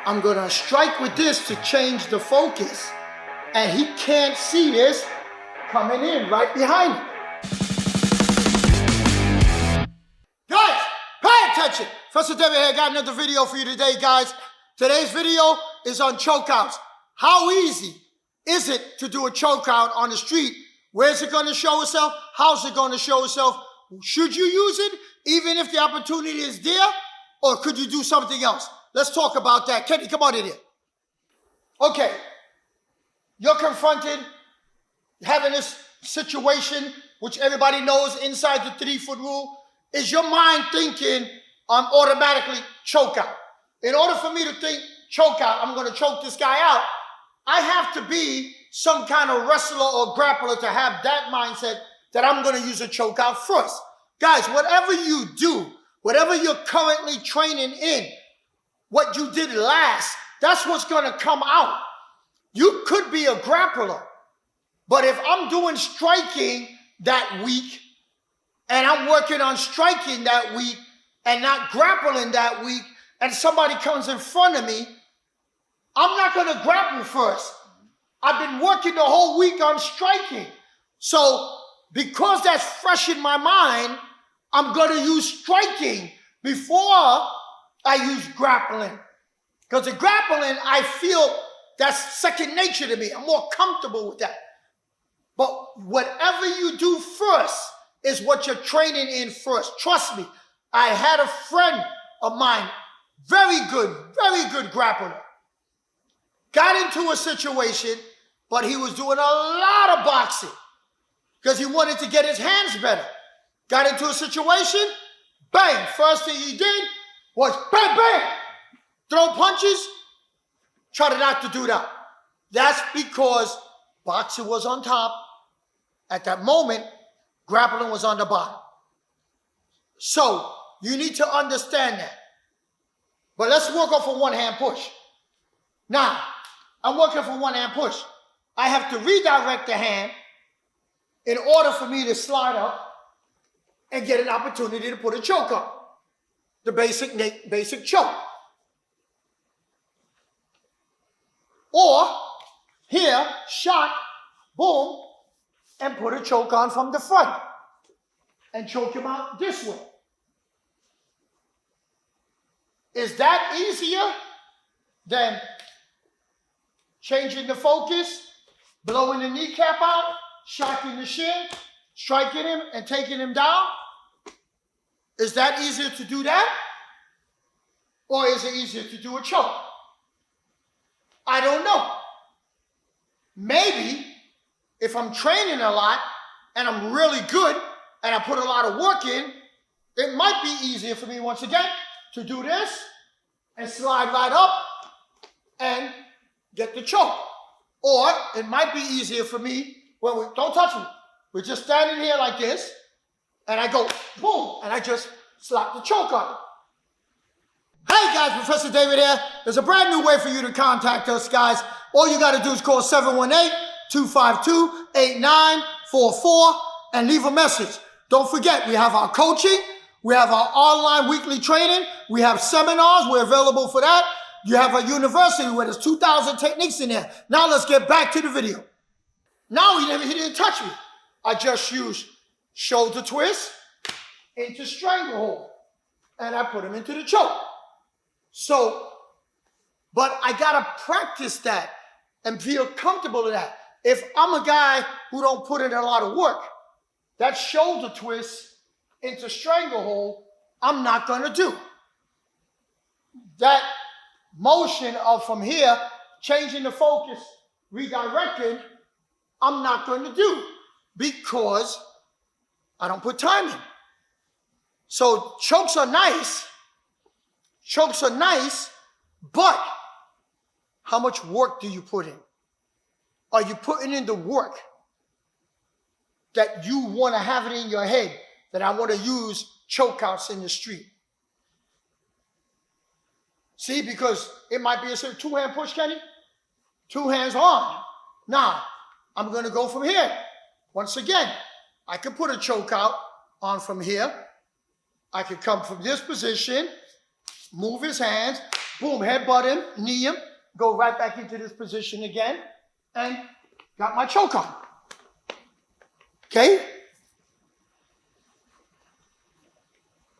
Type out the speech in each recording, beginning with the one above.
I'm gonna strike with this to change the focus. And he can't see this coming in right behind him. Guys, pay attention. Professor David here, got another video for you today, guys. Today's video is on chokeouts. How easy is it to do a chokeout on the street? Where's it gonna show itself? How's it gonna show itself? Should you use it even if the opportunity is there? Or could you do something else? Let's talk about that. Kenny, come on in here. Okay, you're confronted having this situation, which everybody knows inside the 3-foot rule. Is your mind thinking, I'm automatically choke out? In order for me to think choke out, I'm gonna choke this guy out, I have to be some kind of wrestler or grappler to have that mindset that I'm gonna use a choke out first. Guys, whatever you do, whatever you're currently training in, what you did last, that's what's gonna come out. You could be a grappler, but if I'm doing striking that week, and I'm working on striking that week, and not grappling that week, and somebody comes in front of me, I'm not gonna grapple first. I've been working the whole week on striking. So because that's fresh in my mind, I'm gonna use striking before I use grappling. Because the grappling, I feel that's second nature to me. I'm more comfortable with that. But whatever you do first is what you're training in first. Trust me, I had a friend of mine, very good grappler. Got into a situation, but he was doing a lot of boxing because he wanted to get his hands better. Got into a situation, bang, first thing he did was bang, bang, throw punches, try not to do that. That's because boxing was on top. At that moment, grappling was on the bottom. So you need to understand that. But let's work off a one-hand push. Now, I'm working for one-hand push. I have to redirect the hand in order for me to slide up and get an opportunity to put a choke on. The basic choke. Or here, shot, boom, and put a choke on from the front and choke him out this way. Is that easier than changing the focus, blowing the kneecap out, shocking the shin, striking him and taking him down? Is that easier to do that? Or is it easier to do a choke? I don't know. Maybe if I'm training a lot and I'm really good and I put a lot of work in, it might be easier for me once again to do this and slide right up and get the choke. Or it might be easier for me when we, don't touch me. We're just standing here like this and I go boom and I just slap the choke on it. Hey guys, Professor David here. There's a brand new way for you to contact us, guys. All you got to do is call 718-252-8944 and leave a message. Don't forget, we have our coaching, we have our online weekly training, we have seminars, we're available for that. You have a university where there's 2,000 techniques in there. Now let's get back to the video. Now he didn't touch me. I just used shoulder twist into stranglehold and I put him into the choke. So, but I gotta practice that and feel comfortable with that. If I'm a guy who don't put in a lot of work, that shoulder twist into stranglehold, I'm not gonna do. That motion of from here, changing the focus, redirecting, I'm not gonna do because I don't put time in. So chokes are nice, but how much work do you put in? Are you putting in the work that you want to have it in your head that I want to use chokeouts in the street? See, because it might be a two-hand push, Kenny. 2 hands on. Now, I'm going to go from here. Once again, I can put a chokeout on from here. I could come from this position, move his hands, boom, headbutt him, knee him, go right back into this position again, and got my choke on. Okay?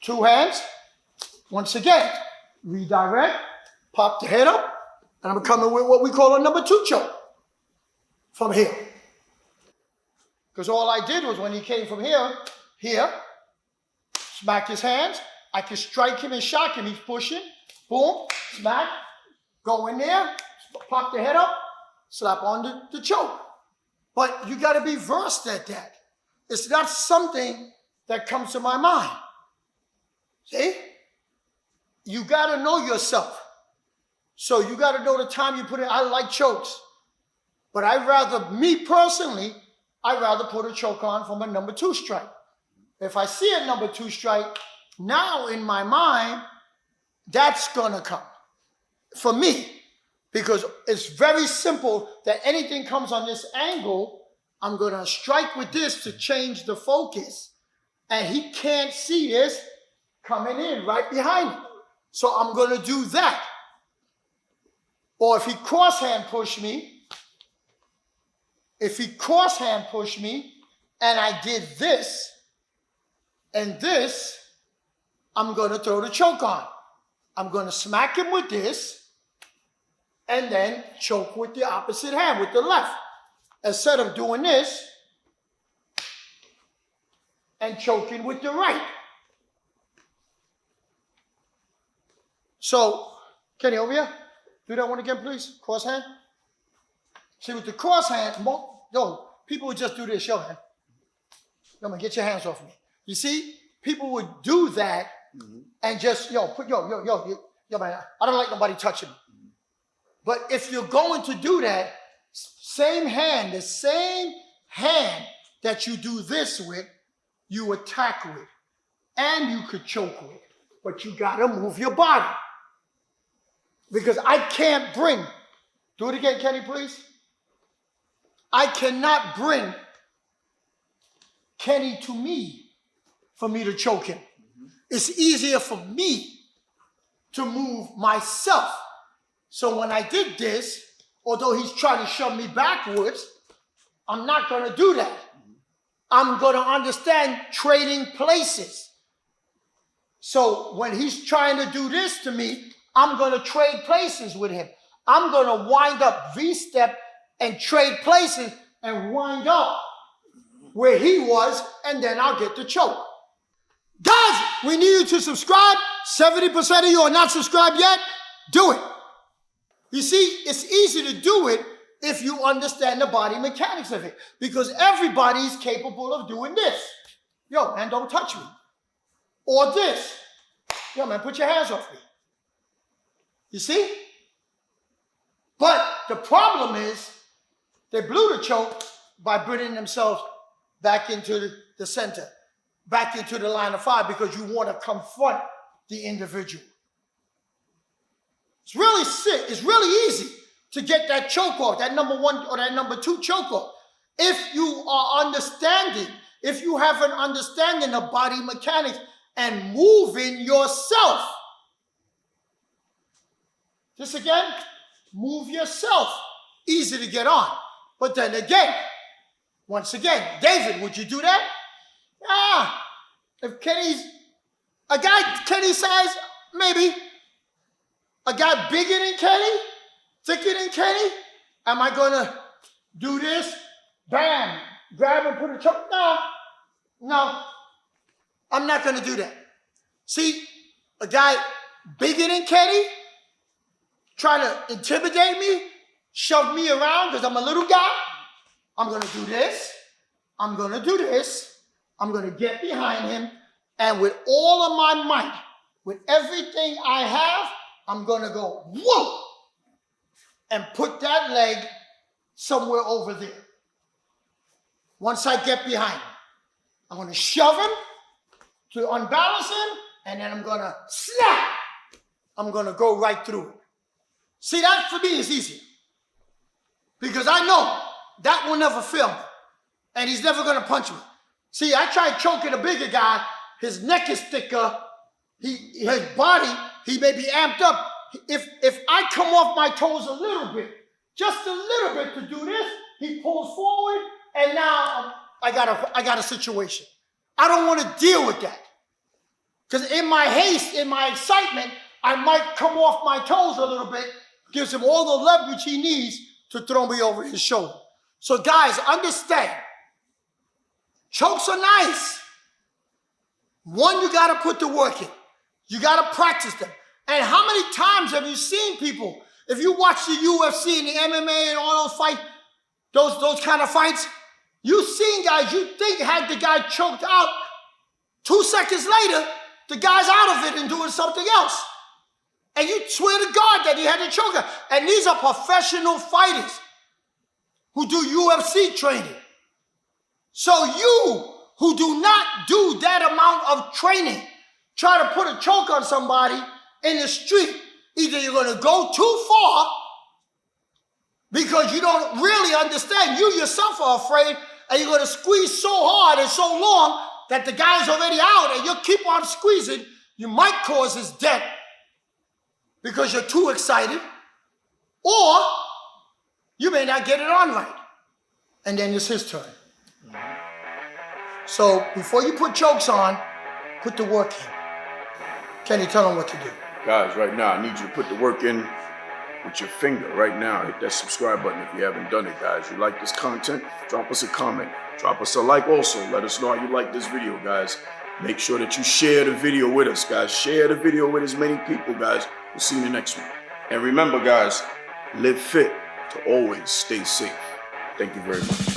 2 hands. Once again, redirect, pop the head up, and I'm coming with what we call a number 2 choke from here. Because all I did was when he came from here, smack his hands, I can strike him and shock him. He's pushing, boom, smack, go in there, pop the head up, slap on the choke. But you got to be versed at that. It's not something that comes to my mind. See? You got to know yourself. So you got to know the time you put in. I like chokes. But me personally, I'd rather put a choke on from a number 2 strike. If I see a number 2 strike, now in my mind, that's going to come. For me. Because it's very simple that anything comes on this angle, I'm going to strike with this to change the focus. And he can't see this coming in right behind me. So I'm going to do that. Or if he cross-hand push me, and I did this and this, I'm going to throw the choke on. I'm going to smack him with this and then choke with the opposite hand, with the left. Instead of doing this and choking with the right. So, Kenny, over here. Do that one again, please. Cross hand. See, with the cross hand, people would just do this. Yo, man. Yo, man, get your hands off me. You see, people would do that and just, man, I don't like nobody touching me. But if you're going to do that, the same hand that you do this with, you attack with. And you could choke with. But you got to move your body. Because I can't bring, do it again, Kenny, please. I cannot bring Kenny to me for me to choke him. It's easier for me to move myself. So when I did this, although he's trying to shove me backwards, I'm not going to do that. I'm going to understand trading places. So when he's trying to do this to me, I'm going to trade places with him. I'm going to wind up V-step and trade places and wind up where he was, and then I'll get the choke. Guys, we need you to subscribe. 70% of you are not subscribed yet. Do it. You see, it's easy to do it if you understand the body mechanics of it, because everybody's capable of doing this. Yo, man, don't touch me. Or this. Yo, man, put your hands off me. You see? But the problem is they blew the choke by bringing themselves back into the center, back into the line of fire, because you want to confront the individual. It's really sick. It's really easy to get that choke off, that number 1 or that number 2 choke off. If you are understanding, if you have an understanding of body mechanics and moving yourself. Just again, move yourself. Easy to get on. But then again, once again, David, would you do that? If a guy Kenny size, maybe. A guy bigger than Kenny, thicker than Kenny, am I going to do this? Bam, grab and put a choke? No, I'm not going to do that. See, a guy bigger than Kenny, trying to intimidate me, shove me around because I'm a little guy. I'm going to do this. I'm going to do this. I'm going to get behind him. And with all of my might, with everything I have, I'm going to go, whoa, and put that leg somewhere over there. Once I get behind him, I'm going to shove him to unbalance him, and then I'm going to snap. I'm going to go right through it. See, that for me is easier. Because I know that will never fail me. And he's never going to punch me. See, I tried choking a bigger guy. His neck is thicker. His body, he may be amped up. if I come off my toes a little bit, just a little bit to do this, he pulls forward, and now I got a situation. I don't want to deal with that. Because in my haste, in my excitement, I might come off my toes a little bit, gives him all the leverage he needs to throw me over his shoulder. So guys, understand, chokes are nice. One, you got to put the work in. You got to practice them. And how many times have you seen people, if you watch the UFC and the MMA and all those fights, those kind of fights, you've seen guys, you think had the guy choked out, 2 seconds later, the guy's out of it and doing something else. And you swear to God that he had a choker. And these are professional fighters who do UFC training. So you, who do not do that amount of training, try to put a choke on somebody in the street, either you're going to go too far because you don't really understand. You yourself are afraid, and you're going to squeeze so hard and so long that the guy's already out, and you'll keep on squeezing. You might cause his death because you're too excited, or you may not get it on right, and then it's his turn. So before you put chokes on, put the work in. Kenny, tell them what to do. Guys, right now, I need you to put the work in with your finger right now. Hit that subscribe button if you haven't done it, guys. You like this content? Drop us a comment. Drop us a like also. Let us know how you like this video, guys. Make sure that you share the video with us, guys. Share the video with as many people, guys. We'll see you in the next one. And remember, guys, live fit to always stay safe. Thank you very much.